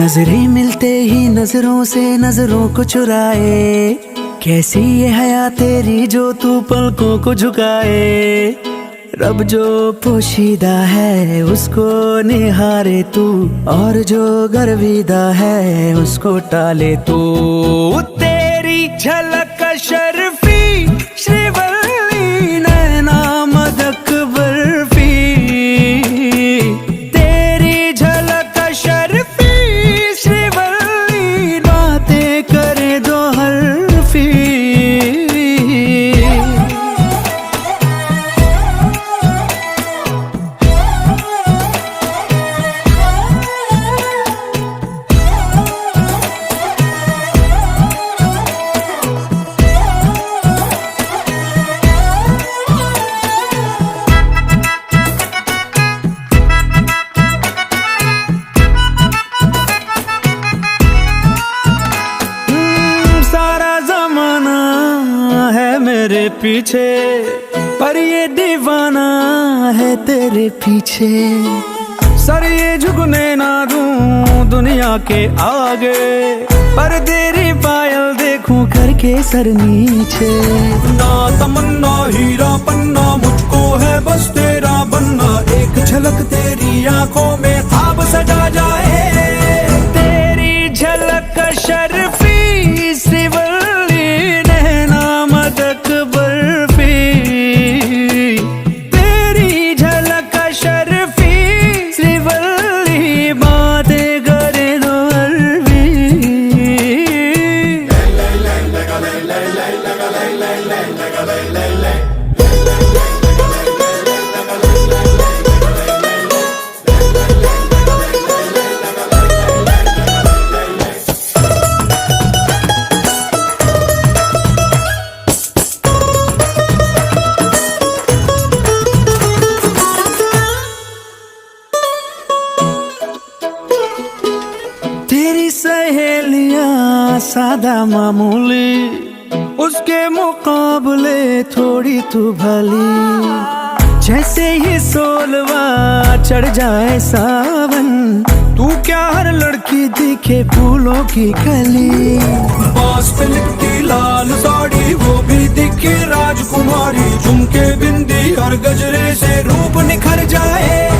नजरें मिलते ही नजरों से नजरों को चुराए, कैसी ये हया तेरी जो तू पलकों को झुकाए। रब जो पोशीदा है उसको निहारे तू, और जो गर्विदा है उसको टाले तू। तेरी झलक शर्फी श्रीवल्ली नैना मदक बर्फी, तेरी झलक शर्फी श्रीवल्ली बातें करे दो हरफी। मेरे पीछे पर ये दीवाना है तेरे पीछे, सर ये झुकने ना दूं दुनिया के आगे, पर तेरी पायल देखूं करके सर नीचे। ना तमन्ना हीरा पन्ना मुझको है बस तेरा बनना, एक झलक तेरी आंखों में ख्वाब सजा जाए। तेरी झलक शर्फी श्रीवल्ली नैना मदक बर्फी, तेरी झलक शर्फी श्रीवल्ली बातें करे दो अरबी। तेरी सहेलियां सादा मामूली, उसके मुकाबले थोड़ी तू भली। जैसे ही सोलवा चढ़ जाए सावन, तू क्या हर लड़की दिखे फूलों की कली। बास पे लिपटी लाल साड़ी वो भी दिखे राजकुमारी, झुमके बिंदी हर गजरे से रूप निखर जाए।